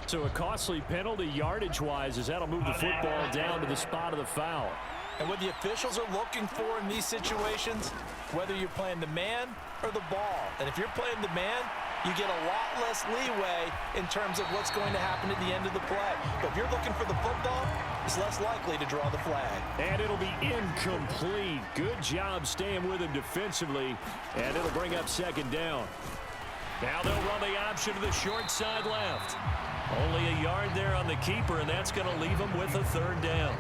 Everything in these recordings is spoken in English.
So a costly penalty yardage-wise as that'll move the football down to the spot of the foul. And what the officials are looking for in these situations, whether you're playing the man or the ball. And if you're playing the man, you get a lot less leeway in terms of what's going to happen at the end of the play. But if you're looking for the football, it's less likely to draw the flag. And it'll be incomplete. Good job staying with him defensively, and it'll bring up second down. Now they'll run the option to the short side left. Only a yard there on the keeper, and that's going to leave him with a third down.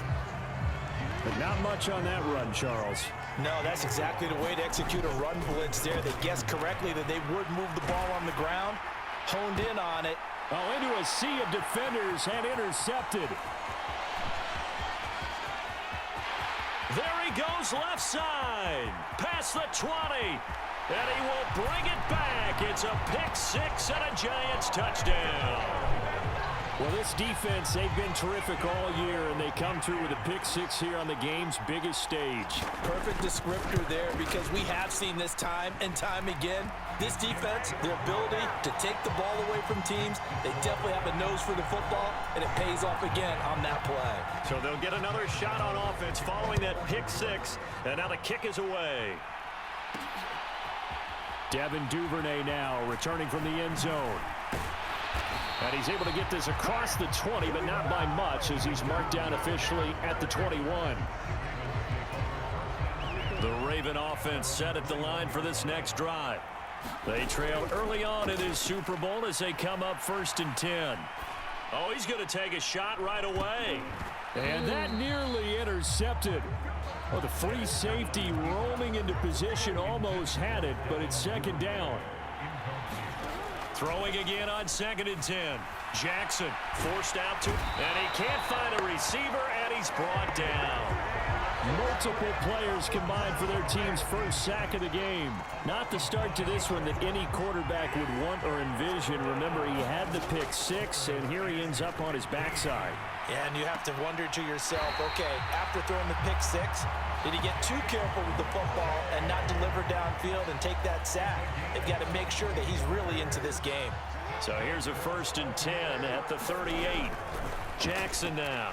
But not much on that run, Charles. No, that's exactly the way to execute a run blitz there. They guessed correctly that they would move the ball on the ground, honed in on it. Oh, into a sea of defenders and intercepted. There he goes left side. Past the 20. And he will bring it back. It's a pick six and a Giants touchdown. Well, this defense, they've been terrific all year, and they come through with a pick six here on the game's biggest stage. Perfect descriptor there, because we have seen this time and time again. This defense, their ability to take the ball away from teams, they definitely have a nose for the football, and it pays off again on that play. So they'll get another shot on offense following that pick six, and now the kick is away. Devin Duvernay now returning from the end zone. And he's able to get this across the 20, but not by much, as he's marked down officially at the 21. The Raven offense set at the line for this next drive. They trailed early on in this Super Bowl as they come up 1st and 10. Oh, he's going to take a shot right away. And that nearly intercepted. Oh, the free safety roaming into position almost had it, but it's second down. Throwing again on 2nd and 10. Jackson forced out to, and he can't find a receiver, and he's brought down. Multiple players combined for their team's first sack of the game. Not the start to this one that any quarterback would want or envision. Remember, he had the pick six, and here he ends up on his backside. Yeah, and you have to wonder to yourself, okay, after throwing the pick six, did he get too careful with the football and not deliver downfield and take that sack? They've got to make sure that he's really into this game. So here's a 1st and 10 at the 38. Jackson now.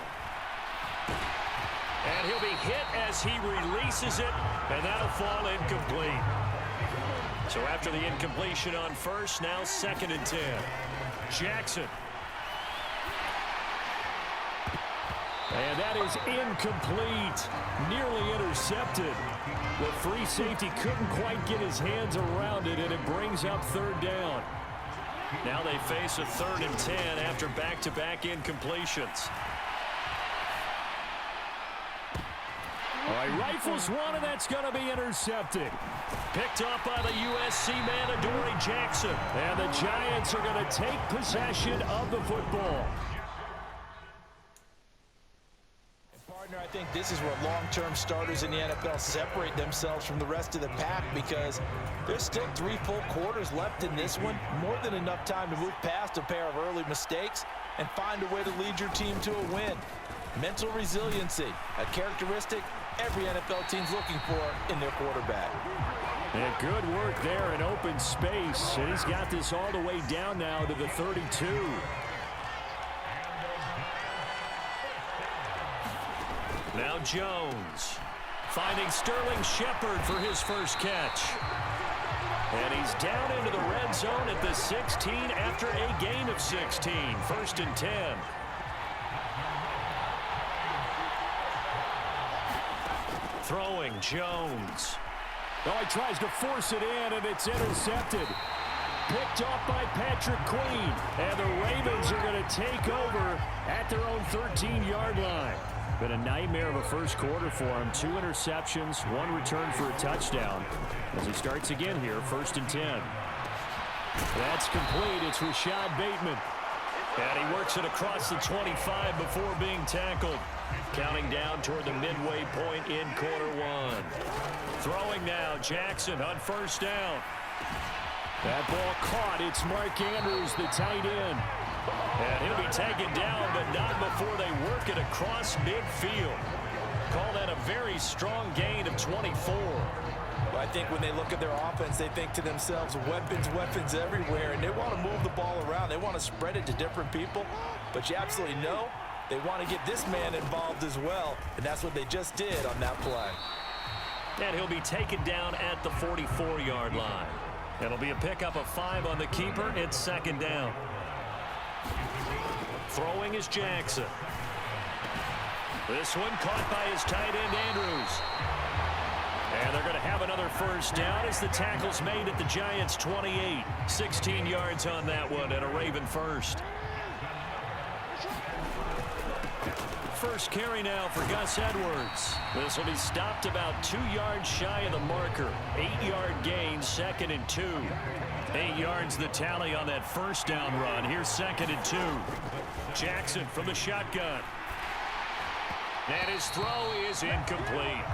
And he'll be hit as he releases it, and that'll fall incomplete. So after the incompletion on first, now 2nd and 10. Jackson. And that is incomplete. Nearly intercepted. The free safety couldn't quite get his hands around it, and it brings up 3rd down. Now they face a 3rd and 10 after back-to-back incompletions. All right, rifles one, and that's going to be intercepted. Picked up by the USC man, Adoree Jackson. And the Giants are going to take possession of the football. I think this is where long-term starters in the NFL separate themselves from the rest of the pack, because there's still 3 full quarters left in this one. More than enough time to move past a pair of early mistakes and find a way to lead your team to a win. Mental resiliency, a characteristic every NFL team's looking for in their quarterback. And good work there in open space, and he's got this all the way down now to the 32. Now Jones finding Sterling Shepard for his first catch. And he's down into the red zone at the 16 after a gain of 16. 1st and 10. Throwing Jones. Oh, he tries to force it in, and it's intercepted. Picked off by Patrick Queen. And the Ravens are going to take over at their own 13-yard line. Been a nightmare of a first quarter for him. 2 interceptions, 1 return for a touchdown. As he starts again here, 1st and 10. That's complete. It's Rashad Bateman. And he works it across the 25 before being tackled. Counting down toward the midway point in quarter 1. Throwing now, Jackson on 1st down. That ball caught. It's Mark Andrews, the tight end. And he'll be taken down, but not before they work it across midfield. call that a very strong gain of 24. Well, I think when they look at their offense, they think to themselves, weapons, weapons everywhere, and they want to move the ball around. They want to spread it to different people, but you absolutely know they want to get this man involved as well, and that's what they just did on that play. And he'll be taken down at the 44-yard line. It'll be a pickup of 5 on the keeper. It's second down. Throwing is Jackson. This one caught by his tight end, Andrews. And they're going to have another first down as the tackle's made at the Giants' 28. 16 yards on that one and a Raven first. First carry now for Gus Edwards. This will be stopped about 2 yards shy of the marker. 8-yard gain, 2nd and 2. 8 yards the tally on that first down run. Here's 2nd and 2. Jackson from the shotgun. And his throw is incomplete.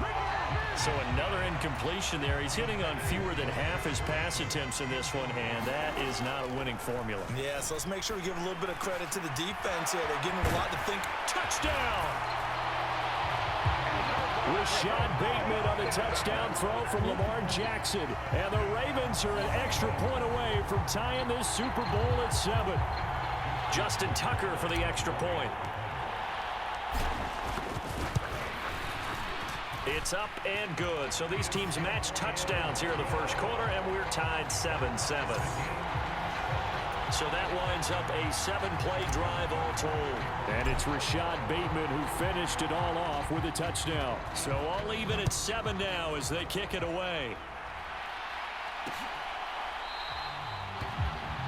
So another incompletion there. He's hitting on fewer than half his pass attempts in this one, and that is not a winning formula. Yeah, so let's make sure we give a little bit of credit to the defense here. They're giving a lot to think. Touchdown! Rashad Bateman on the touchdown throw from Lamar Jackson. And the Ravens are an extra point away from tying this Super Bowl at 7. Justin Tucker for the extra point. It's up and good. So these teams match touchdowns here in the first quarter, and we're tied 7-7. So that winds up a 7-play drive all told. And it's Rashad Bateman who finished it all off with a touchdown. So all even at 7 now as they kick it away.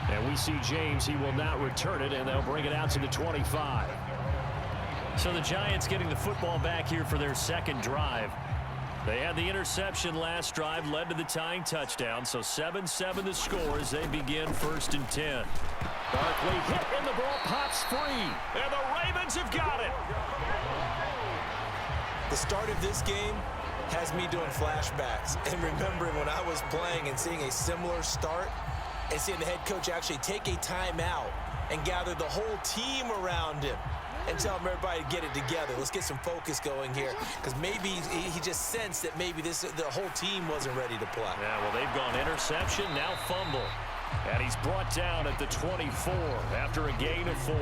And we see James. He will not return it, and they'll bring it out to the 25. So the Giants getting the football back here for their second drive. They had the interception last drive, led to the tying touchdown. So 7-7 the score as they begin 1st and 10. Barkley hit and the ball pops free. And the Ravens have got it. The start of this game has me doing flashbacks and remembering when I was playing and seeing a similar start and seeing the head coach actually take a timeout and gather the whole team around him and tell him everybody to get it together. Let's get some focus going here, because maybe he just sensed that maybe the whole team wasn't ready to play. Yeah, well, they've gone interception, now fumble. And he's brought down at the 24 after a gain of 4.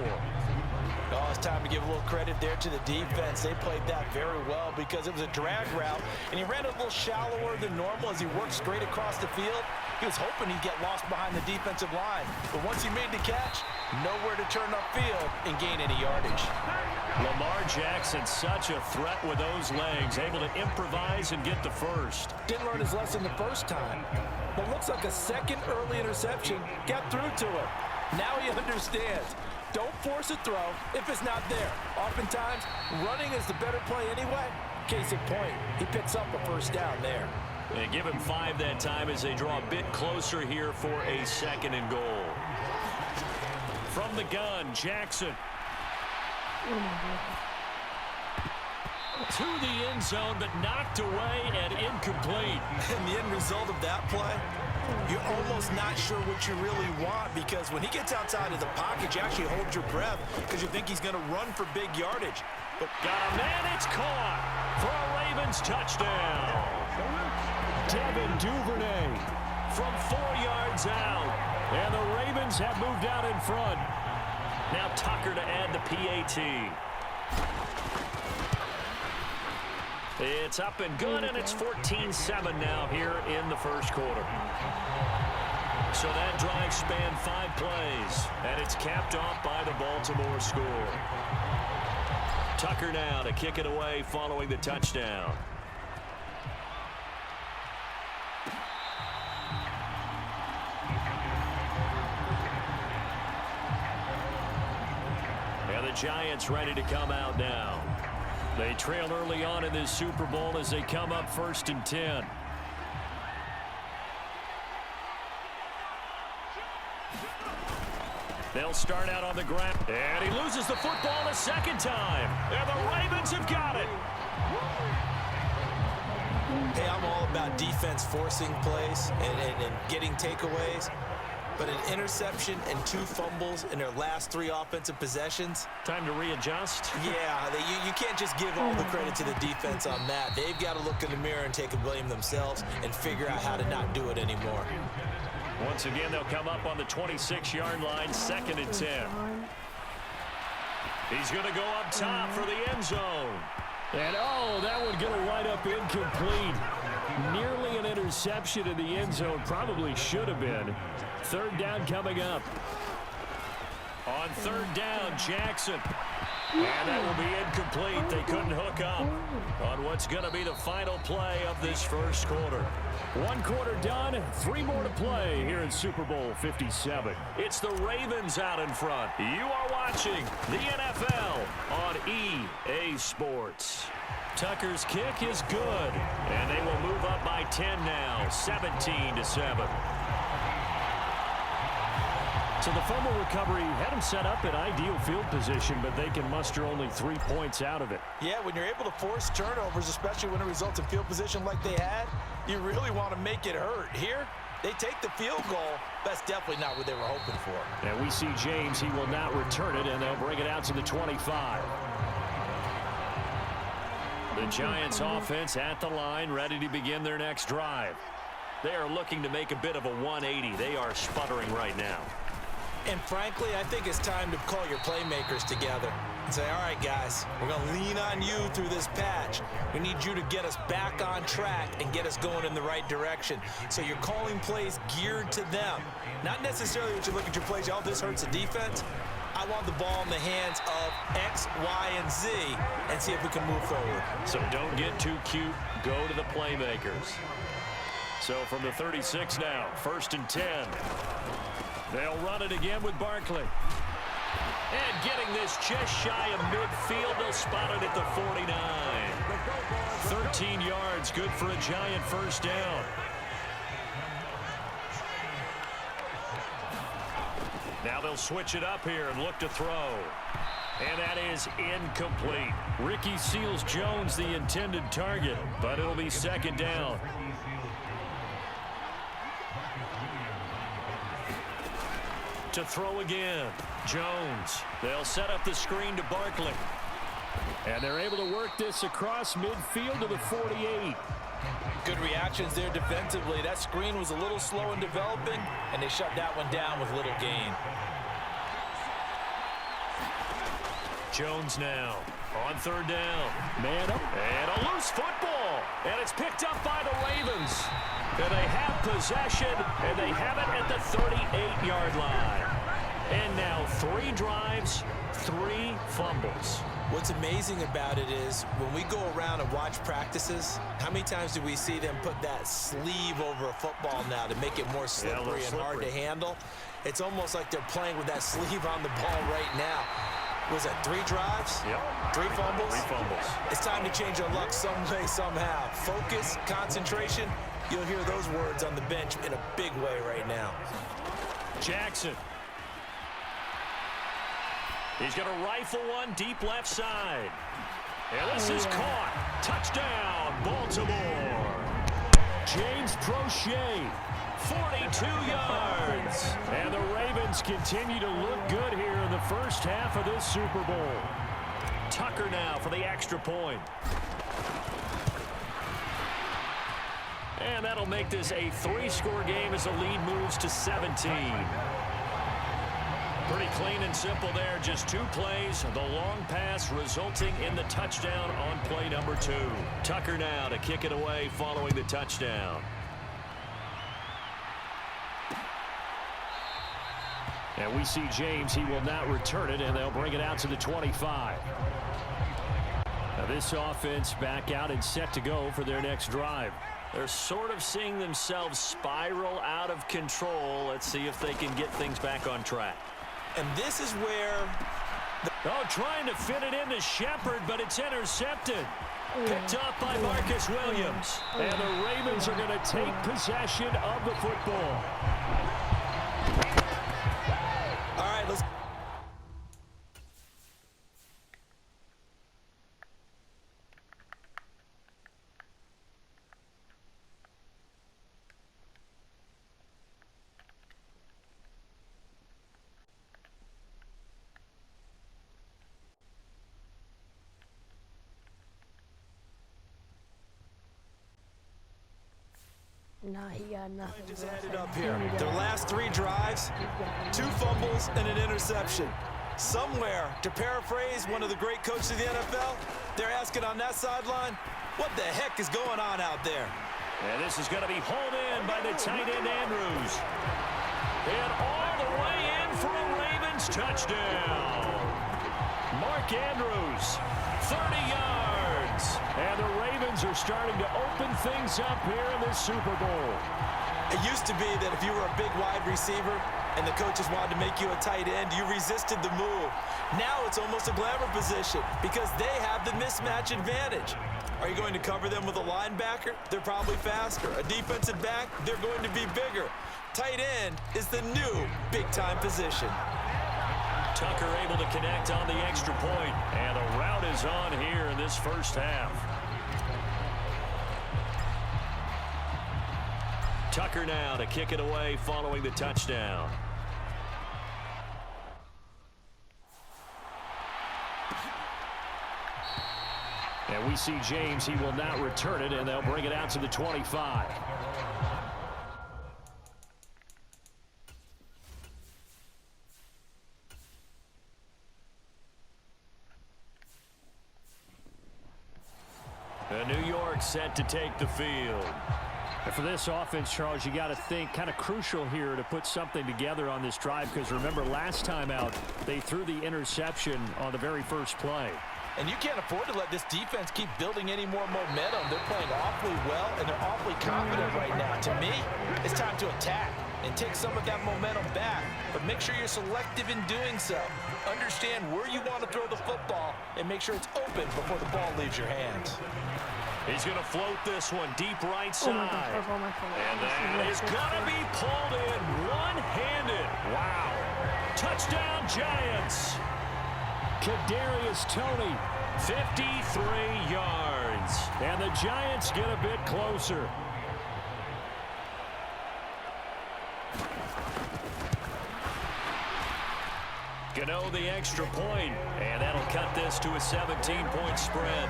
Oh, it's time to give a little credit there to the defense. They played that very well because it was a drag route, and he ran a little shallower than normal as he worked straight across the field. He was hoping he'd get lost behind the defensive line. But once he made the catch, nowhere to turn upfield and gain any yardage. Lamar Jackson, such a threat with those legs, able to improvise and get the first. Didn't learn his lesson the first time, but looks like a second early interception got through to him. Now he understands. Don't force a throw if it's not there. Oftentimes, running is the better play anyway. Case in point, he picks up a first down there. They give him 5 that time as they draw a bit closer here for a 2nd and goal. From the gun, Jackson. To the end zone, but knocked away and incomplete. And the end result of that play, you're almost not sure what you really want, because when he gets outside of the pocket, you actually hold your breath because you think he's going to run for big yardage. But got a man, it's caught for a Ravens touchdown. Devin Duvernay from 4 yards out. And the Ravens have moved out in front. Now Tucker to add the PAT. It's up and good, and it's 14-7 now here in the first quarter. So that drive spanned 5 plays, and it's capped off by the Baltimore score. Tucker now to kick it away following the touchdown. And the Giants ready to come out now. They trail early on in this Super Bowl as they come up 1st and 10. They'll start out on the ground. And he loses the football a second time. And the Ravens have got it. Hey, I'm all about defense forcing plays and getting takeaways. but an interception and 2 fumbles in their last 3 offensive possessions. Time to readjust. Yeah, you can't just give all the credit to the defense on that. They've got to look in the mirror and take a blame themselves and figure out how to not do it anymore. Once again, they'll come up on the 26-yard line, 2nd and 10. He's going to go up top for the end zone. And, oh, that one going to wind up incomplete. Nearly an interception in the end zone. Probably should have been. 3rd down coming up. On 3rd down, Jackson. And that will be incomplete. They couldn't hook up on what's going to be the final play of this first quarter. 1 quarter done, 3 more to play here in Super Bowl 57. It's the Ravens out in front. You are watching the NFL on EA Sports. Tucker's kick is good, and they will move up by 10 now, 17-7. So the fumble recovery had them set up in ideal field position, but they can muster only 3 points out of it. Yeah, when you're able to force turnovers, especially when it results in field position like they had, you really want to make it hurt. Here, they take the field goal. That's definitely not what they were hoping for. And we see James. He will not return it, and they'll bring it out to the 25. The Giants offense at the line, ready to begin their next drive. They are looking to make a bit of a 180. They are sputtering right now. And frankly, I think it's time to call your playmakers together and say, all right, guys, we're going to lean on you through this patch. We need you to get us back on track and get us going in the right direction. So you're calling plays geared to them. Not necessarily that you look at your plays, oh, this hurts the defense. I want the ball in the hands of X, Y, and Z and see if we can move forward. So don't get too cute. Go to the playmakers. So from the 36 now, 1st and 10. They'll run it again with Barkley. And getting this just shy of midfield, they'll spot it at the 49. 13 yards, good for a Giant 1st down. Now they'll switch it up here and look to throw. And that is incomplete. Ricky Seals-Jones the intended target, but it'll be 2nd down. To throw again, Jones. They'll set up the screen to Barkley. And they're able to work this across midfield to the 48. Good reactions there defensively. That screen was a little slow in developing, and they shut that one down with little gain. Jones now on 3rd down. Man up. And a loose football. And it's picked up by the Ravens. And they have possession, and they have it at the 38-yard line. And now 3 drives, 3 fumbles. What's amazing about it is when we go around and watch practices, how many times do we see them put that sleeve over a football now to make it more slippery and hard to handle? It's almost like they're playing with that sleeve on the ball right now. Was that 3 drives? Yep. 3 fumbles? 3 fumbles. It's time to change our luck some way, somehow. Focus, concentration. You'll hear those words on the bench in a big way right now. Jackson. He's going to rifle one deep left side. And this is caught. Touchdown, Baltimore. James Prochet, 42 yards. And the Ravens continue to look good here in the first half of this Super Bowl. Tucker now for the extra point. And that'll make this a 3-score game as the lead moves to 17. Pretty clean and simple there. Just 2 plays. The long pass resulting in the touchdown on play number 2. Tucker now to kick it away following the touchdown. And we see James. He will not return it, and they'll bring it out to the 25. Now this offense back out and set to go for their next drive. They're sort of seeing themselves spiral out of control. Let's see if they can get things back on track. And this is where... trying to fit it into Shepard, but it's intercepted. Picked up by Marcus Williams. And the Ravens are going to take possession of the football. All right, let's... Nah, he got nothing. Just added up here. Their last 3 drives, 2 fumbles and an interception. Somewhere, to paraphrase one of the great coaches of the NFL, they're asking on that sideline, what the heck is going on out there? And this is going to be hauled in by the tight end Andrews. And all the way in for a Ravens touchdown. Mark Andrews, 30 yards. And the Ravens are starting to open things up here in the Super Bowl. It used to be that if you were a big wide receiver and the coaches wanted to make you a tight end, you resisted the move. Now it's almost a glamour position because they have the mismatch advantage. Are you going to cover them with a linebacker? They're probably faster. A defensive back? They're going to be bigger. Tight end is the new big-time position. Tucker able to connect on the extra point, and the route is on here in this first half. Tucker now to kick it away following the touchdown. And we see James, he will not return it, and they'll bring it out to the 25. New York set to take the field. And for this offense, Charles, you got to think kind of crucial here to put something together on this drive, because remember last time out they threw the interception on the very first play. And you can't afford to let this defense keep building any more momentum. They're playing awfully well, and they're awfully confident right now. To me, it's time to attack and take some of that momentum back, but make sure you're selective in doing so. Understand where you want to throw the football and make sure it's open before the ball leaves your hands. He's going to float this one deep right side. Oh my God. And that is going to be pulled in one-handed. Wow. Touchdown, Giants. Kadarius Toney, 53 yards. And the Giants get a bit closer. Gano the extra point, and that'll cut this to a 17-point spread.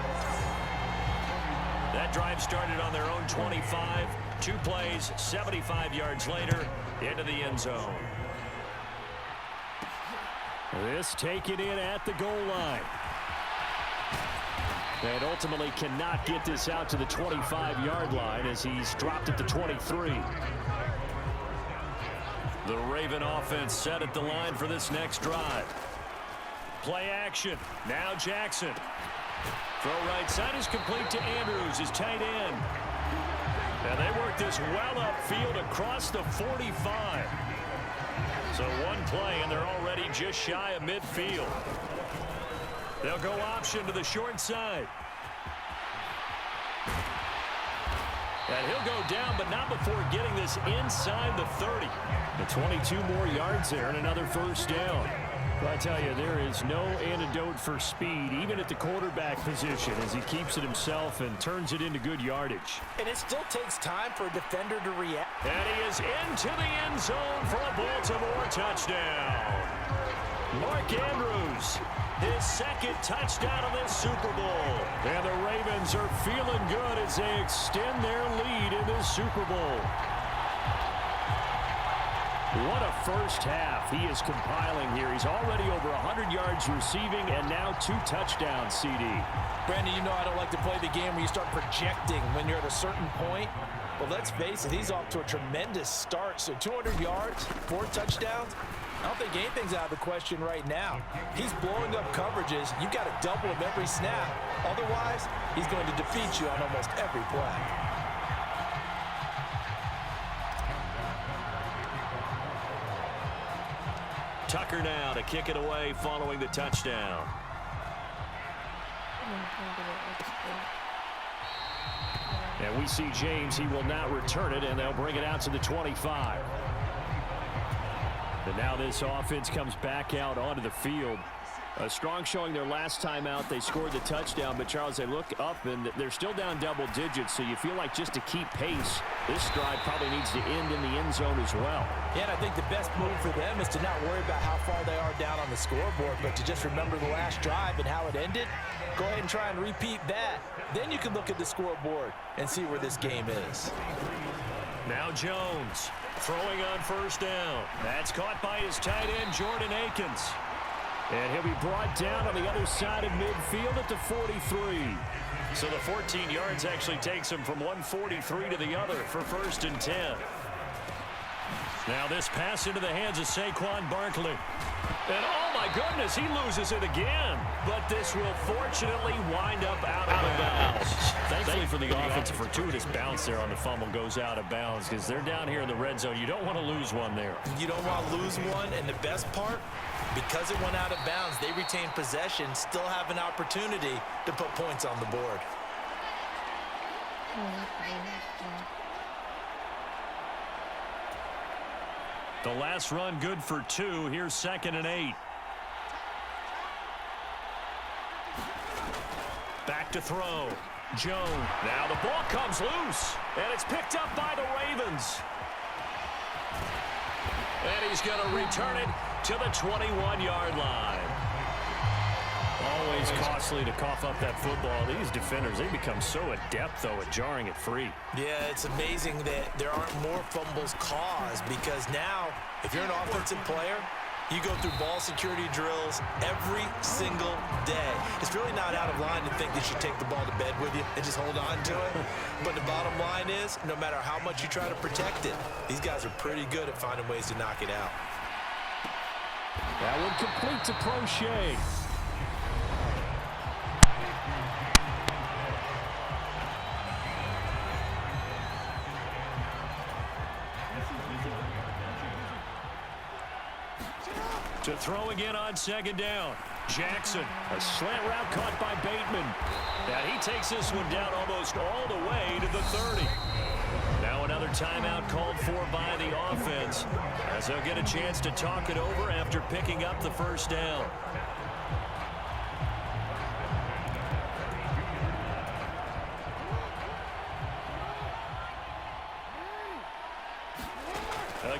That drive started on their own 25. 2 plays, 75 yards later, into the end zone. This taken in at the goal line. And ultimately cannot get this out to the 25-yard line as he's dropped at the 23. The Raven offense set at the line for this next drive. Play action. Now Jackson. Throw right side is complete to Andrews, his tight end. And they work this well upfield across the 45. So one play, and they're already just shy of midfield. They'll go option to the short side. And he'll go down, but not before getting this inside the 30. The 22 more yards there and another first down. But I tell you, there is no antidote for speed, even at the quarterback position, as he keeps it himself and turns it into good yardage. And it still takes time for a defender to react. And he is into the end zone for a Baltimore touchdown. Mark Andrews, his second touchdown of this Super Bowl. And the Ravens are feeling good as they extend their lead in this Super Bowl. What a first half he is compiling here. He's already over 100 yards receiving and now 2 touchdowns, CD. Brandon, you know I don't like to play the game where you start projecting when you're at a certain point. But let's face it, he's off to a tremendous start. So 200 yards, 4 touchdowns. I don't think anything's out of the question right now. He's blowing up coverages. You've got to double him every snap. Otherwise, he's going to defeat you on almost every play. Tucker now to kick it away following the touchdown. And we see James, he will not return it, and they'll bring it out to the 25. And now this offense comes back out onto the field. A strong showing their last time out. They scored the touchdown, but Charles, they look up and they're still down double digits, so you feel like just to keep pace, this drive probably needs to end in the end zone as well. Yeah, and I think the best move for them is to not worry about how far they are down on the scoreboard, but to just remember the last drive and how it ended. Go ahead and try and repeat that. Then you can look at the scoreboard and see where this game is. Now Jones throwing on first down. That's caught by his tight end, Jordan Akins. And he'll be brought down on the other side of midfield at the 43. So the 14 yards actually takes him from 143 to the other for 1st and 10. Now this pass into the hands of Saquon Barkley. And oh my goodness, he loses it again. But this will fortunately wind up out of bounds. Thankfully for the offense, a fortuitous bounce there on the fumble goes out of bounds because they're down here in the red zone. You don't want to lose one there. You don't want to lose one, and the best part, because it went out of bounds, they retain possession, still have an opportunity to put points on the board. The last run good for 2. Here's 2nd and 8. Back to throw. Jones. Now the ball comes loose. And it's picked up by the Ravens. And he's going to return it to the 21-yard line. Always costly to cough up that football. These defenders, they become so adept, though, at jarring it free. Yeah, it's amazing that there aren't more fumbles caused because now, if you're an offensive player, you go through ball security drills every single day. It's really not out of line to think that you take the ball to bed with you and just hold on to it. But the bottom line is, no matter how much you try to protect it, these guys are pretty good at finding ways to knock it out. That one complete to Prochet. To throw again on 2nd down. Jackson, a slant route caught by Bateman. And he takes this one down almost all the way to the 30. Now another timeout called for by the offense as they'll get a chance to talk it over after picking up the 1st down.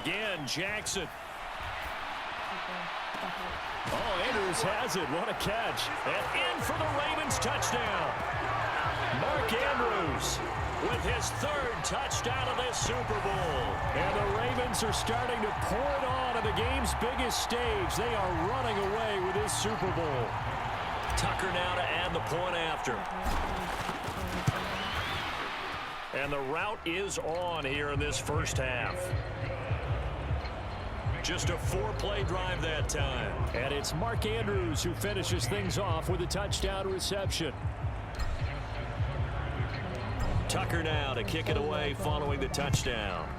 Again, Jackson. Oh, Andrews has it. What a catch. And in for the Ravens touchdown. Mark Andrews with his 3rd touchdown of this Super Bowl. And the Ravens are starting to pour it on at the game's biggest stage. They are running away with this Super Bowl. Tucker now to add the point after. And the route is on here in this first half. Just a 4-play drive that time. And it's Mark Andrews who finishes things off with a touchdown reception. Tucker now to kick it away following the touchdown.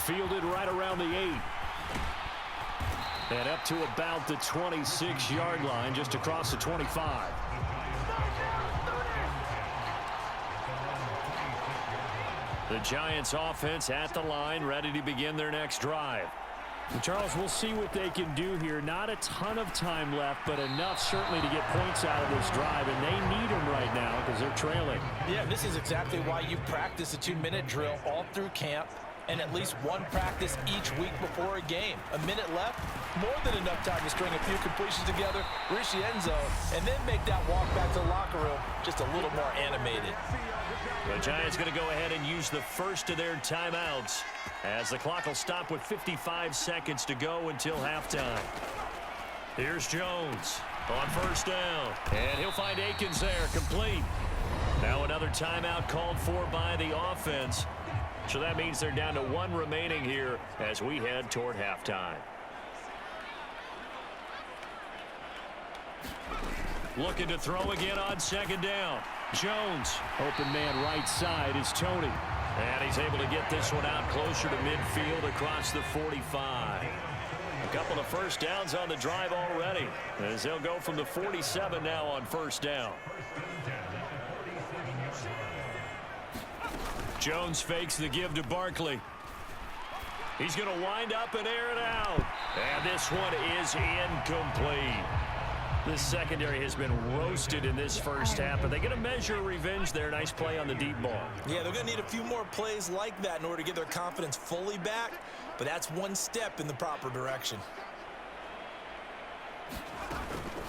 Fielded right around the 8. And up to about the 26-yard line, just across the 25. The Giants offense at the line, ready to begin their next drive. And Charles, we'll see what they can do here. Not a ton of time left, but enough certainly to get points out of this drive, and they need them right now because they're trailing. Yeah, this is exactly why you practice a 2-minute drill all through camp and at least one practice each week before a game. A minute left, more than enough time to string a few completions together, reach the end zone, and then make that walk back to the locker room just a little more animated. The Giants going to go ahead and use the first of their timeouts as the clock will stop with 55 seconds to go until halftime. Here's Jones on first down, and he'll find Akins there, complete. Now another timeout called for by the offense. So that means they're down to 1 remaining here as we head toward halftime. Looking to throw again on 2nd down. Jones, open man right side is Tony. And he's able to get this one out closer to midfield across the 45. A couple of first downs on the drive already as they'll go from the 47 now on first down. Jones fakes the give to Barkley. He's going to wind up and air it out. And this one is incomplete. This secondary has been roasted in this first half, but they get a measure of revenge there. Nice play on the deep ball. Yeah, they're going to need a few more plays like that in order to get their confidence fully back, but that's one step in the proper direction.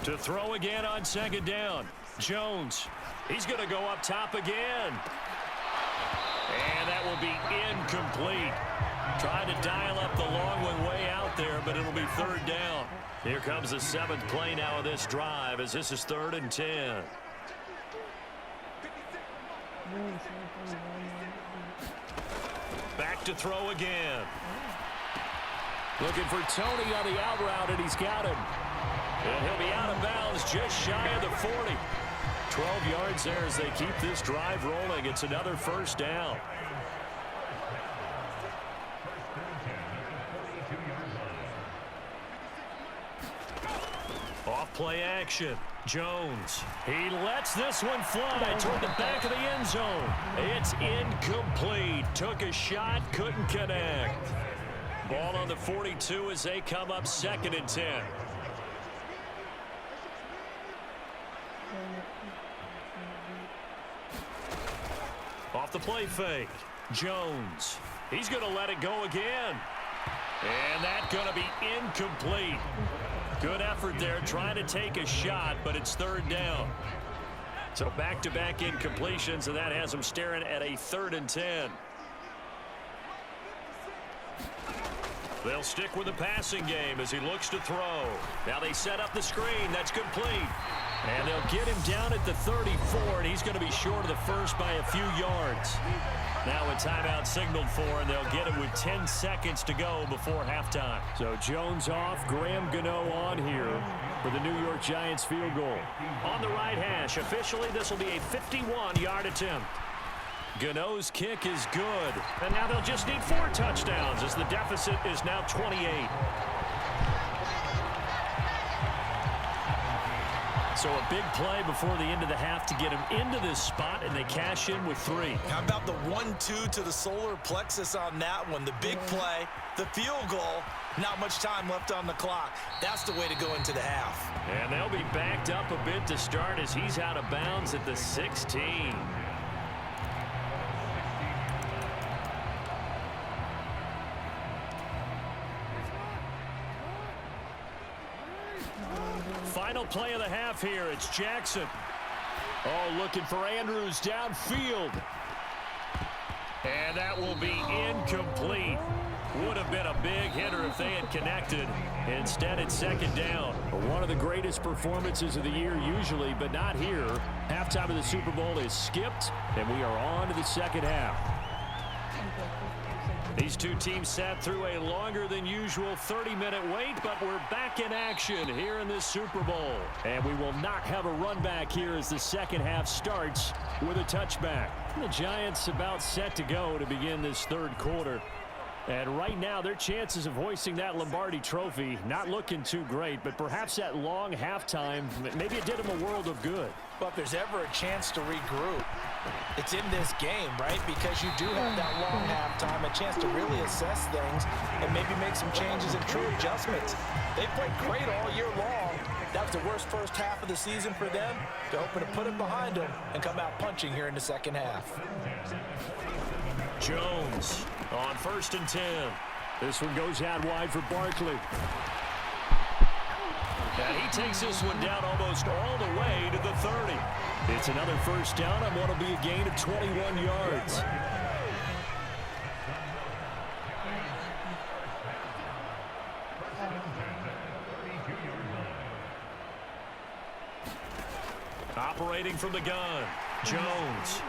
To throw again on 2nd down. Jones, he's going to go up top again. will be incomplete. Trying to dial up the long one way out there, but it'll be third down. Here comes the 7th play now of this drive as this is 3rd and 10. Back to throw again. Looking for Tony on the out route, and he's got him. And he'll be out of bounds just shy of the 40. 12 yards there as they keep this drive rolling. It's another first down. Off play action. Jones. He lets this one fly toward the back of the end zone. It's incomplete. Took a shot, couldn't connect. Ball on the 42 as they come up 2nd and 10. Off the play fake. Jones. He's going to let it go again. And that's going to be incomplete. Good effort there trying to take a shot, but it's 3rd down. So back-to-back incompletions, and that has them staring at a 3rd and 10. They'll stick with the passing game as he looks to throw. Now they set up the screen. That's complete. And they'll get him down at the 34, and he's going to be short of the first by a few yards. Now a timeout signaled for, and they'll get it with 10 seconds to go before halftime. So Jones off, Graham Gano on here for the New York Giants field goal. On the right hash, officially this will be a 51-yard attempt. Gano's kick is good. And now they'll just need 4 touchdowns as the deficit is now 28. So a big play before the end of the half to get him into this spot, and they cash in with 3. How about the 1-2 to the solar plexus on that one? The big play, the field goal, not much time left on the clock. That's the way to go into the half. And they'll be backed up a bit to start as he's out of bounds at the 16. Final play of the half here. It's Jackson. Oh, looking for Andrews downfield. And that will be incomplete. Would have been a big hitter if they had connected. Instead, it's 2nd down. One of the greatest performances of the year usually, but not here. Halftime of the Super Bowl is skipped, and we are on to the second half. These two teams sat through a longer than usual 30-minute wait, but we're back in action here in this Super Bowl. And we will not have a run back here as the second half starts with a touchback. The Giants about set to go to begin this 3rd quarter. And right now, their chances of hoisting that Lombardi trophy not looking too great, but perhaps that long halftime, maybe it did them a world of good. But if there's ever a chance to regroup, it's in this game, right? Because you do have that long halftime, a chance to really assess things and maybe make some changes and true adjustments. They played great all year long. That was the worst first half of the season for them. They're hoping to put it behind them and come out punching here in the second half. Jones on 1st and 10. This one goes out wide for Barkley. And he takes this one down almost all the way to the 30. It's another first down on what will be a gain of 21 yards. Operating from the gun, Jones.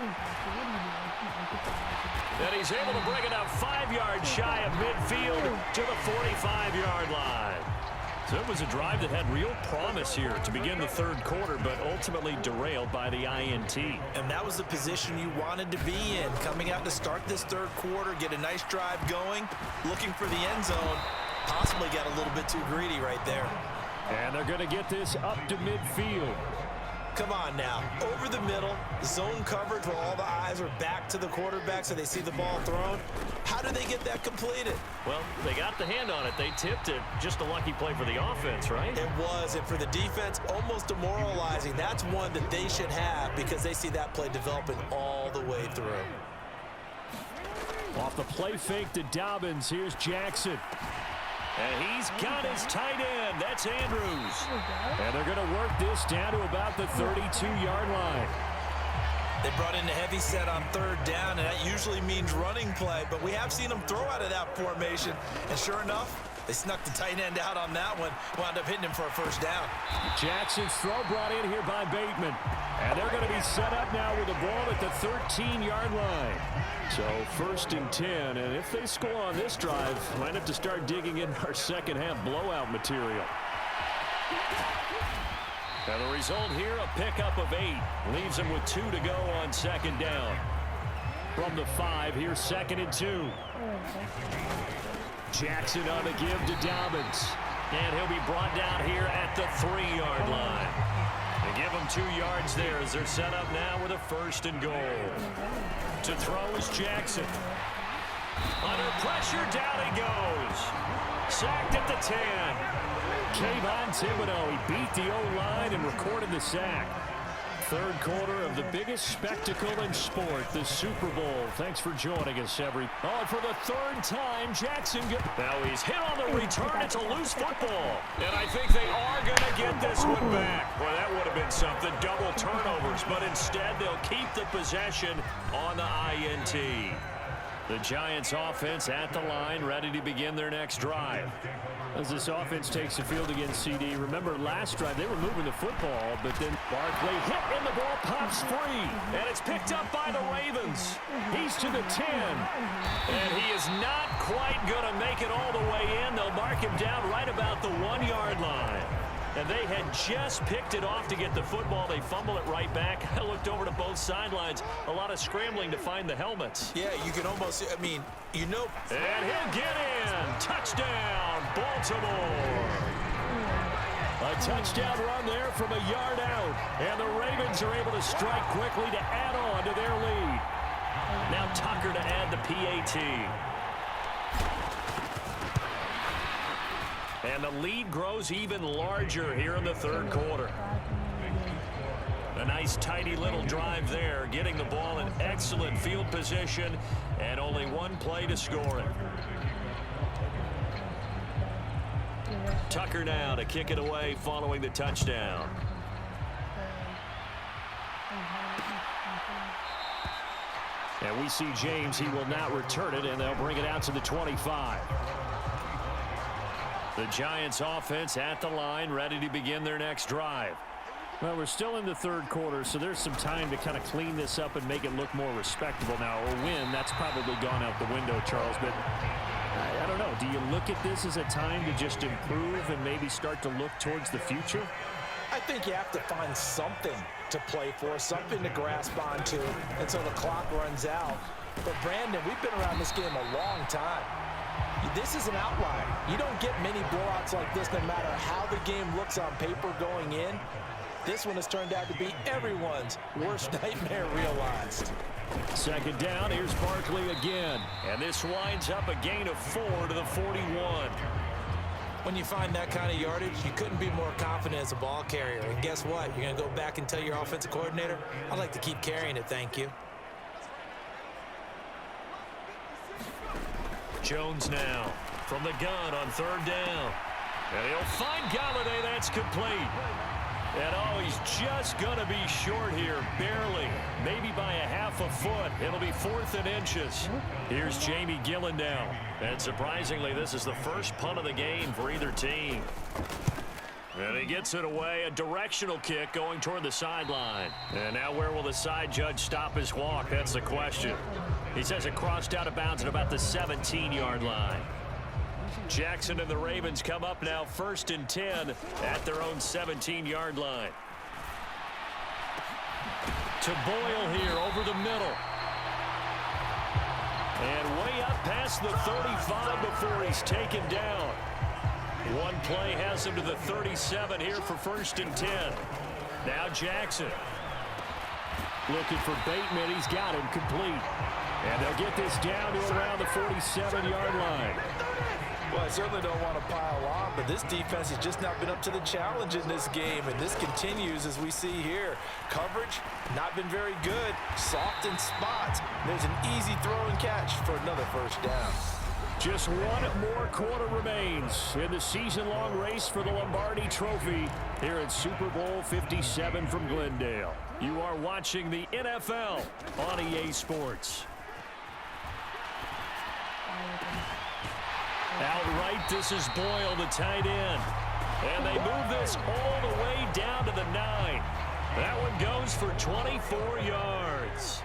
And he's able to bring it up 5 yards shy of midfield to the 45-yard line. So it was a drive that had real promise here to begin the 3rd quarter, but ultimately derailed by the INT. And that was the position you wanted to be in, coming out to start this 3rd quarter, get a nice drive going, looking for the end zone, possibly got a little bit too greedy right there. And they're going to get this up to midfield. Come on now, over the middle, zone coverage where all the eyes are back to the quarterback so they see the ball thrown. How do they get that completed? Well, they got the hand on it. They tipped it. Just a lucky play for the offense, right? It was, and for the defense, almost demoralizing. That's one that they should have because they see that play developing all the way through. Off the play fake to Dobbins, here's Jackson. And he's got his tight end. That's Andrews. And they're going to work this down to about the 32-yard line. They brought in the heavy set on third down, and that usually means running play, but we have seen them throw out of that formation, and sure enough, they snuck the tight end out on that one, wound up hitting him for a first down. Jackson's throw brought in here by Bateman. And they're going to be set up now with the ball at the 13-yard line. So 1st and 10, and if they score on this drive, might have to start digging in our second half blowout material. And the result here, a pickup of 8. Leaves them with 2 to go on 2nd down. From the 5, here's 2nd and 2. Jackson on the give to Dobbins. And he'll be brought down here at the 3-yard line. They give him 2 yards there as they're set up now with a 1st and goal. To throw is Jackson. Under pressure, down he goes. Sacked at the 10. Kayvon Thibodeau, he beat the O-line and recorded the sack. 3rd quarter of the biggest spectacle in sport, the Super Bowl. Thanks for joining us, every. Oh, and for the 3rd time, Jackson. Now he's hit on the return. It's a loose football. And I think they are going to get this one back. Well, that would have been something. Double turnovers. But instead, they'll keep the possession on the INT. The Giants offense at the line, ready to begin their next drive. As this offense takes the field against CD, remember last drive they were moving the football, but then Barkley hit and the ball pops free. And it's picked up by the Ravens. He's to the 10. And he is not quite going to make it all the way in. They'll mark him down right about the 1-yard line. And they had just picked it off to get the football. They fumble it right back. I looked over to both sidelines. A lot of scrambling to find the helmets. Yeah, you can almost, I mean, you know. And he'll get in. Touchdown, Baltimore. A touchdown run there from a yard out. And the Ravens are able to strike quickly to add on to their lead. Now Tucker to add the PAT. And the lead grows even larger here in the 3rd quarter. A nice, tidy little drive there, getting the ball in excellent field position, and only one play to score it. Tucker now to kick it away following the touchdown. And we see James. He will not return it, and they'll bring it out to the 25. The Giants offense at the line, ready to begin their next drive. Well, we're still in the 3rd quarter, so there's some time to kind of clean this up and make it look more respectable now. A win, that's probably gone out the window, Charles, but I don't know. Do you look at this as a time to just improve and maybe start to look towards the future? I think you have to find something to play for, something to grasp onto until the clock runs out. But, Brandon, we've been around this game a long time. This is an outlier. You don't get many blowouts like this no matter how the game looks on paper going in. This one has turned out to be everyone's worst nightmare realized. 2nd down, here's Barkley again. And this winds up a gain of 4 to the 41. When you find that kind of yardage, you couldn't be more confident as a ball carrier. And guess what? You're going to go back and tell your offensive coordinator, I'd like to keep carrying it, thank you. Jones now from the gun on 3rd down. And he'll find Galladay. That's complete. And oh, he's just going to be short here, barely. Maybe by a half a foot. It'll be 4th and inches. Here's Jamie Gillen now. And surprisingly, this is the first punt of the game for either team. And he gets it away. A directional kick going toward the sideline. And now where will the side judge stop his walk? That's the question. He says it crossed out of bounds at about the 17-yard line. Jackson and the Ravens come up now 1st and 10 at their own 17-yard line. To Boyle here over the middle. And way up past the 35 before he's taken down. One play has him to the 37 here for 1st and 10. Now Jackson. Looking for Bateman. He's got him complete. And they'll get this down to around the 47-yard line. Well, I certainly don't want to pile on, but this defense has just not been up to the challenge in this game, and this continues as we see here. Coverage, not been very good. Soft in spots. There's an easy throw and catch for another 1st down. Just one more quarter remains in the season-long race for the Lombardi Trophy here at Super Bowl 57 from Glendale. You are watching the NFL on EA Sports. Outright, this is Boyle, the tight end. And they move this all the way down to the 9. That one goes for 24 yards.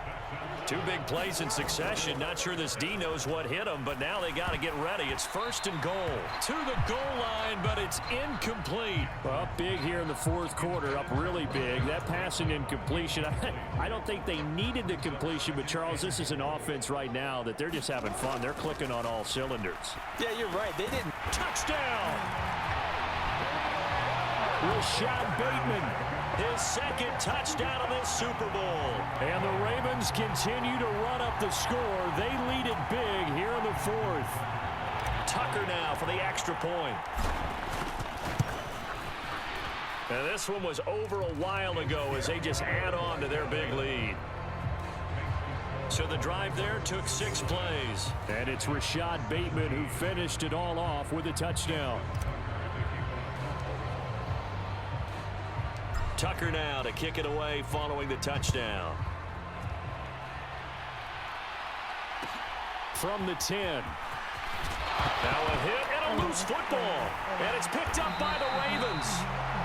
Two big plays in succession. Not sure this D knows what hit him, but now they got to get ready. It's 1st and goal. To the goal line, but it's incomplete. Up big here in the 4th quarter, up really big. That passing incompletion, I don't think they needed the completion, but Charles, this is an offense right now that they're just having fun. They're clicking on all cylinders. Yeah, you're right. They didn't. Touchdown! Rashad Bateman, his 2nd touchdown of this Super Bowl. And the Ravens continue to run up the score. They lead it big here in the 4th. Tucker now for the extra point. And this one was over a while ago as they just add on to their big lead. So the drive there took 6 plays. And it's Rashad Bateman who finished it all off with a touchdown. Tucker now to kick it away following the touchdown. From the 10. Now a hit and a loose football. And it's picked up by the Ravens.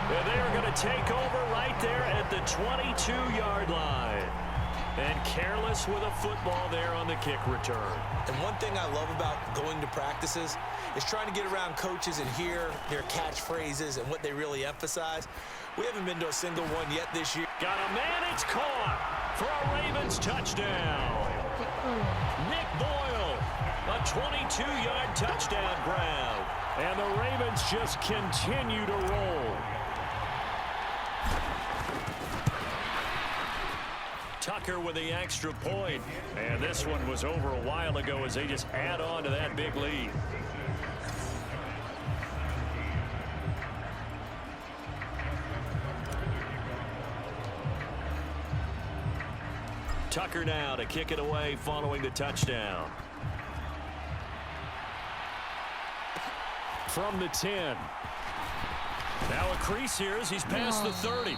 And they are going to take over right there at the 22-yard line. And careless with a football there on the kick return. And one thing I love about going to practices is trying to get around coaches and hear their catchphrases and what they really emphasize. We haven't been to a single one yet this year. Got a man, it's caught for a Ravens touchdown. Nick Boyle, a 22-yard touchdown grab. And the Ravens just continue to roll. Tucker with the extra point. And this one was over a while ago as they just add on to that big lead. Tucker now to kick it away following the touchdown. From the 10. Now a crease here as he's past the 30.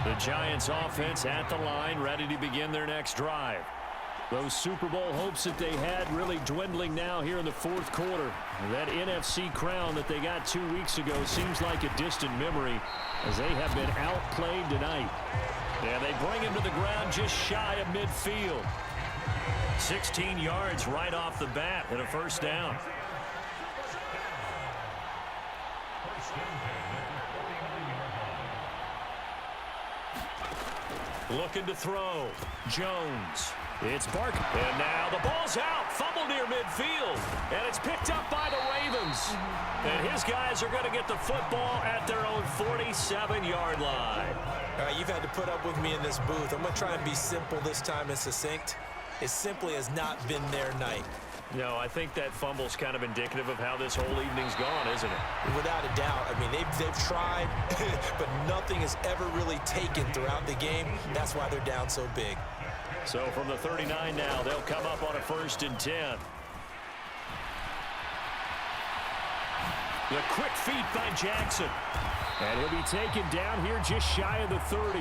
The Giants offense at the line, ready to begin their next drive. Those Super Bowl hopes that they had really dwindling now here in the 4th quarter. That NFC crown that they got 2 weeks ago seems like a distant memory as they have been outplayed tonight. And they bring him to the ground just shy of midfield. 16 yards right off the bat and a 1st down. Looking to throw. Jones. It's Barker. And now the ball's out. Fumble near midfield. And it's picked up by the Ravens. And his guys are going to get the football at their own 47-yard line. All right, you've had to put up with me in this booth. I'm going to try and be simple this time and succinct. It simply has not been their night. No, I think that fumble's kind of indicative of how this whole evening's gone, isn't it? Without a doubt. I mean, they've tried, but nothing is ever really taken throughout the game. That's why they're down so big. So from the 39 now, they'll come up on a 1st and 10. The quick feet by Jackson. And he'll be taken down here just shy of the 30.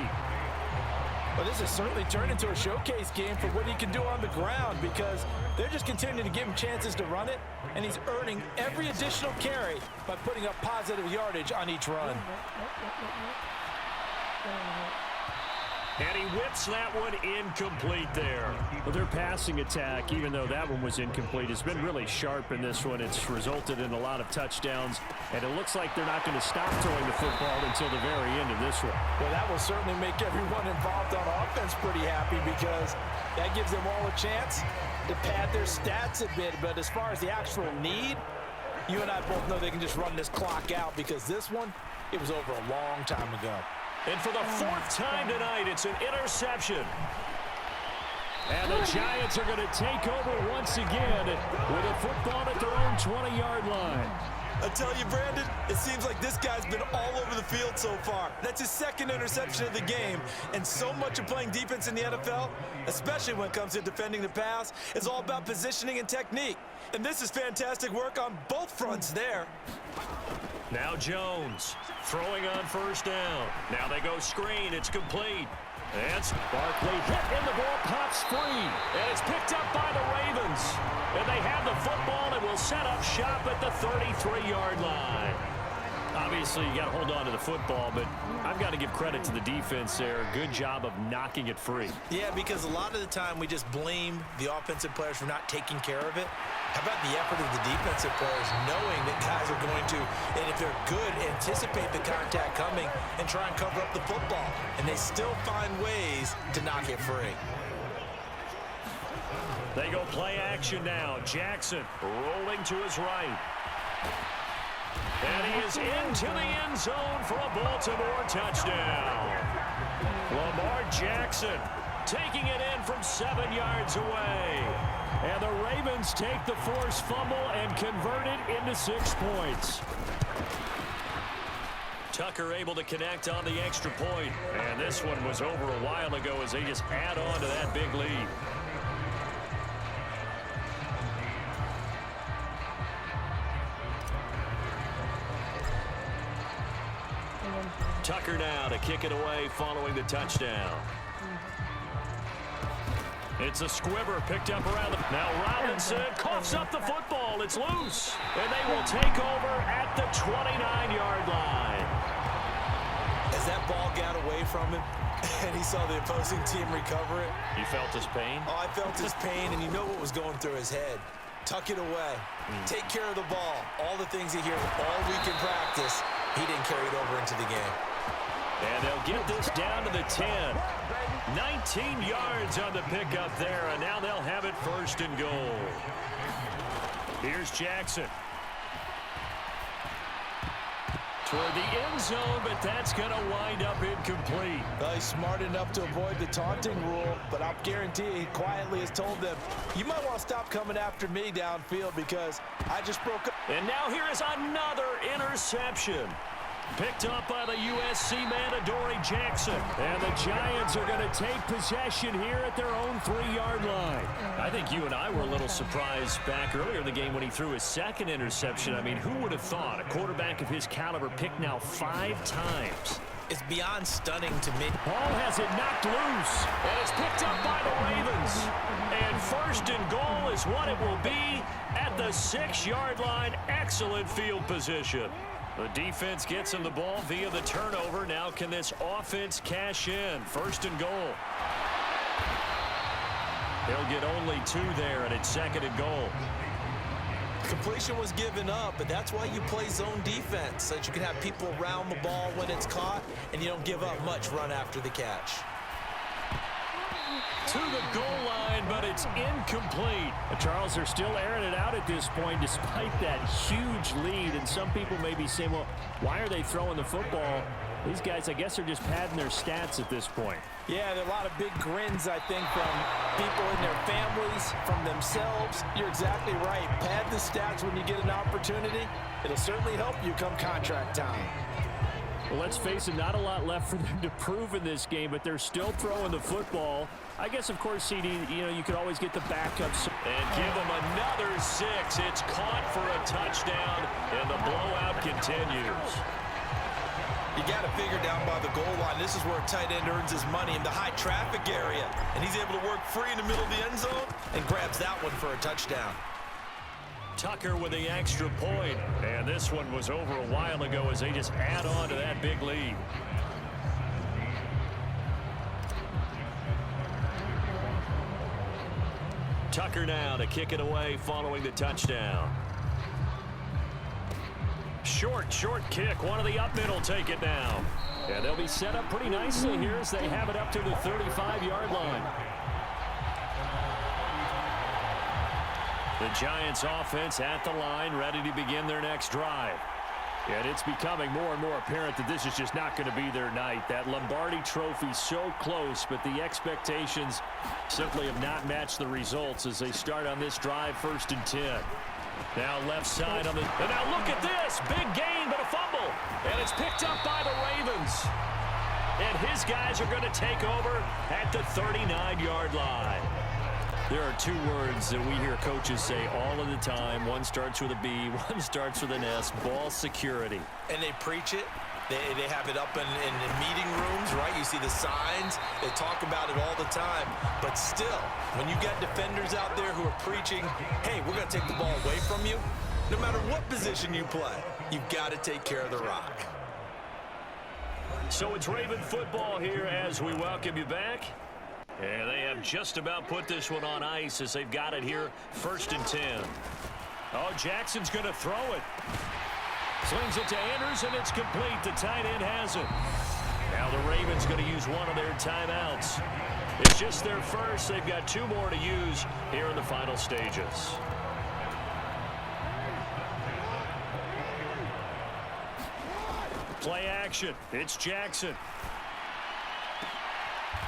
Well, this has certainly turned into a showcase game for what he can do on the ground because they're just continuing to give him chances to run it, and he's earning every additional carry by putting up positive yardage on each run. And he whips that one incomplete there. Well, their passing attack, even though that one was incomplete, has been really sharp in this one. It's resulted in a lot of touchdowns, and it looks like they're not going to stop throwing the football until the very end of this one. Well, that will certainly make everyone involved on offense pretty happy because that gives them all a chance to pad their stats a bit. But as far as the actual need, you and I both know they can just run this clock out because this one, it was over a long time ago. And for the 4th time tonight, it's an interception. And the Giants are going to take over once again with a football at their own 20-yard line. I tell you, Brandon, it seems like this guy's been all over the field so far. That's his second interception of the game, and so much of playing defense in the NFL, especially when it comes to defending the pass, is all about positioning and technique. And this is fantastic work on both fronts there. Now Jones throwing on first down. Now they go screen. It's complete. And Barkley hit and the ball pops free. And it's picked up by the Ravens. And they have the football and will set up shop at the 33-yard line. Obviously, you got to hold on to the football, but I've got to give credit to the defense there. Good job of knocking it free. Yeah, because a lot of the time we just blame the offensive players for not taking care of it. How about the effort of the defensive players knowing that guys are going to, and if they're good, anticipate the contact coming and try and cover up the football. And they still find ways to knock it free. They go play action now. Jackson rolling to his right. And he is into the end zone for a Baltimore touchdown. Lamar Jackson taking it in from 7 yards away. And the Ravens take the forced fumble and convert it into 6 points. Tucker able to connect on the extra point. And this one was over a while ago as they just add on to that big lead. Tucker now to kick it away following the touchdown. It's a squibber picked up around the... Now Robinson coughs up the football. It's loose. And they will take over at the 29-yard line. As that ball got away from him and he saw the opposing team recover it. You felt his pain? Oh, I felt his pain, and you know what was going through his head. Tuck it away. Take care of the ball. All the things he hears all week in practice, he didn't carry it over into the game. And they'll get this down to the 10. 19 yards on the pickup there, and now they'll have it first and goal. Here's Jackson. Toward the end zone, but that's going to wind up incomplete. Well, he's smart enough to avoid the taunting rule, but I'll guarantee he quietly has told them, you might want to stop coming after me downfield because I just broke up. And now here is another interception. Picked up by the USC man, Adoree Jackson. And the Giants are going to take possession here at their own 3-yard line. I think you and I were a little surprised back earlier in the game when he threw his second interception. I mean, who would have thought a quarterback of his caliber picked now 5 times? It's beyond stunning to me. Ball has it knocked loose, and it's picked up by the Ravens. And first and goal is what it will be at the 6-yard line. Excellent field position. The defense gets him the ball via the turnover. Now can this offense cash in? First and goal. They'll get only 2 there, and it's second and goal. Completion was given up, but that's why you play zone defense, so that you can have people around the ball when it's caught, and you don't give up much run after the catch. To the goal line, but it's incomplete. Charles, they're still airing it out at this point despite that huge lead. And some people may be saying, well, why are they throwing the football? These guys, I guess, are just padding their stats at this point. Yeah, there are a lot of big grins, I think, from people in their families, from themselves. You're exactly right. Pad the stats when you get an opportunity. It'll certainly help you come contract time. Well, let's face it, not a lot left for them to prove in this game, but they're still throwing the football. I guess, of course, CD, you could always get the backups. And give them another 6. It's caught for a touchdown, and the blowout continues. You got to figure down by the goal line. This is where a tight end earns his money in the high traffic area. And he's able to work free in the middle of the end zone and grabs that one for a touchdown. Tucker with the extra point. And this one was over a while ago as they just add on to that big lead. Tucker now to kick it away following the touchdown. Short kick. One of the up middle take it now. And they'll be set up pretty nicely here as they have it up to the 35-yard line. The Giants offense at the line, ready to begin their next drive. And it's becoming more and more apparent that this is just not going to be their night. That Lombardi trophy so close, but the expectations simply have not matched the results as they start on this drive, 1st and 10. Now left side on the... And now look at this. Big gain, but a fumble. And it's picked up by the Ravens. And his guys are going to take over at the 39-yard line. There are two words that we hear coaches say all of the time. One starts with a B, one starts with an S. Ball security. And they preach it. They have it up in meeting rooms, right? You see the signs. They talk about it all the time. But still, when you got defenders out there who are preaching, hey, we're going to take the ball away from you, no matter what position you play, you've got to take care of the rock. So it's Raven football here as we welcome you back. And they have just about put this one on ice as they've got it here, 1st and 10. Oh, Jackson's going to throw it. Slings it to Andrews, and it's complete. The tight end has it. Now the Ravens going to use one of their timeouts. It's just their first. They've got 2 more to use here in the final stages. Play action. It's Jackson.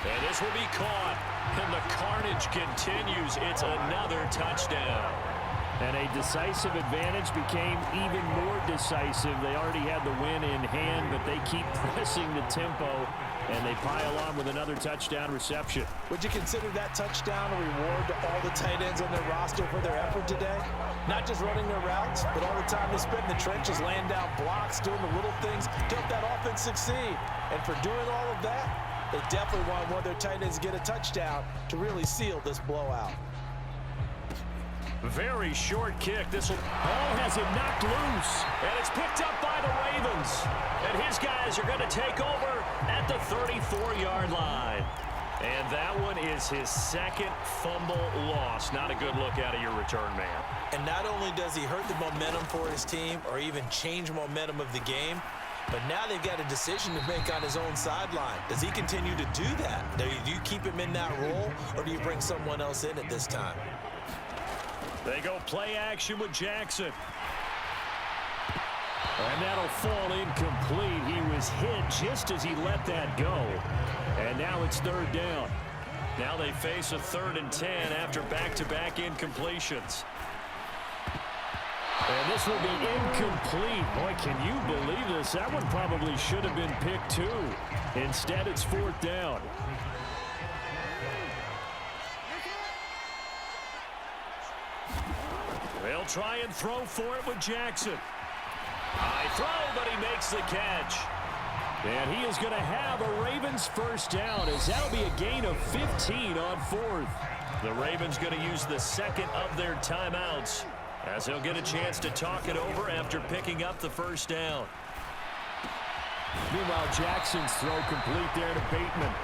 And this will be caught. And the carnage continues. It's another touchdown. And a decisive advantage became even more decisive. They already had the win in hand, but they keep pressing the tempo, and they pile on with another touchdown reception. Would you consider that touchdown a reward to all the tight ends on their roster for their effort today? Not just running their routes, but all the time they spent in the trenches, laying down blocks, doing the little things to help that offense succeed. And for doing all of that, they definitely want one of their tight ends to get a touchdown to really seal this blowout. Very short kick. Ball has it knocked loose. And it's picked up by the Ravens. And his guys are going to take over at the 34-yard line. And that one is his 2nd fumble loss. Not a good look out of your return man. And not only does he hurt the momentum for his team or even change momentum of the game, but now they've got a decision to make on his own sideline. Does he continue to do that? Do you keep him in that role, or do you bring someone else in at this time? They go play action with Jackson. And that'll fall incomplete. He was hit just as he let that go. And now it's 3rd down. Now they face a 3rd and 10 after back-to-back incompletions. And this will be incomplete. Boy, can you believe this? That one probably should have been picked too. Instead, it's 4th down. They'll try and throw for it with Jackson. High throw, but he makes the catch. And he is going to have a Ravens 1st down, as that'll be a gain of 15 on 4th. The Ravens going to use the 2nd of their timeouts, as they'll get a chance to talk it over after picking up the 1st down. Meanwhile, Jackson's throw complete there to Bateman.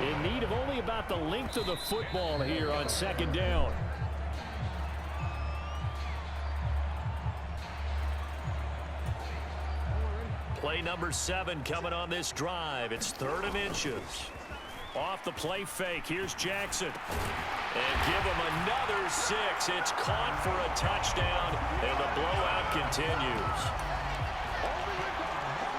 In need of only about the length of the football here on 2nd down. Play number 7 coming on this drive. It's 3rd and inches. Off the play fake. Here's Jackson. And give him another 6. It's caught for a touchdown, and the blowout continues.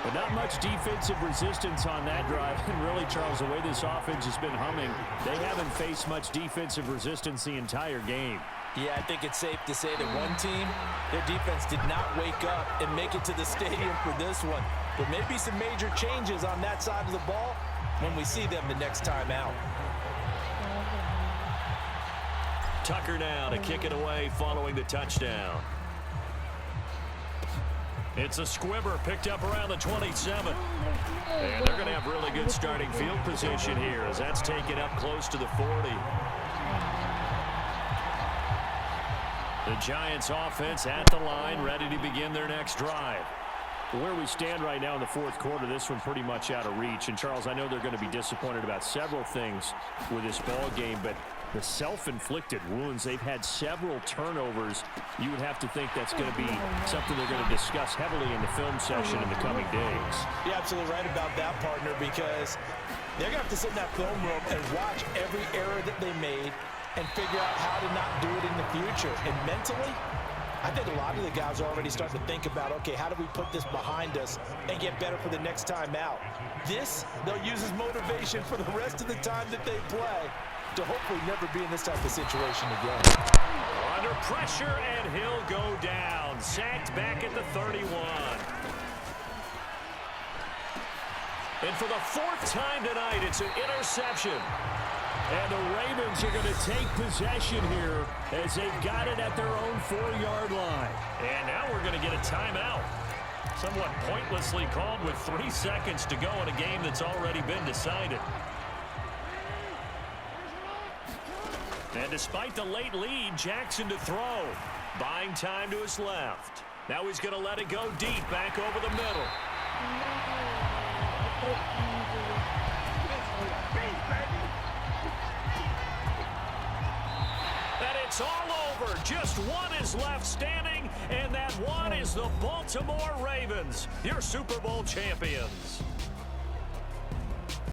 But not much defensive resistance on that drive. And really, Charles, the way this offense has been humming, they haven't faced much defensive resistance the entire game. Yeah, I think it's safe to say that one team, their defense did not wake up and make it to the stadium for this one. There may be some major changes on that side of the ball when we see them the next time out. Tucker now to kick it away following the touchdown. It's a squibber picked up around the 27. And they're going to have really good starting field position here as that's taken up close to the 40. The Giants offense at the line, ready to begin their next drive. Where we stand right now in the 4th quarter, this one pretty much out of reach. And, Charles, I know they're going to be disappointed about several things with this ball game, but the self-inflicted wounds, they've had several turnovers. You would have to think that's going to be something they're going to discuss heavily in the film session in the coming days. You're absolutely right about that, partner, because they're going to have to sit in that film room and watch every error that they made and figure out how to not do it in the future. And mentally, I think a lot of the guys are already starting to think about, okay, how do we put this behind us and get better for the next time out? This, they'll use as motivation for the rest of the time that they play to hopefully never be in this type of situation again. On under pressure, and he'll go down. Sacked back at the 31. And for the fourth time tonight, it's an interception. And the Ravens are going to take possession here as they've got it at their own 4-yard line. And now we're going to get a timeout. Somewhat pointlessly called with 3 seconds to go in a game that's already been decided. And despite the late lead, Jackson to throw. Buying time to his left. Now he's going to let it go deep back over the middle. And it's all over. Just one is left standing, and that one is the Baltimore Ravens, your Super Bowl champions.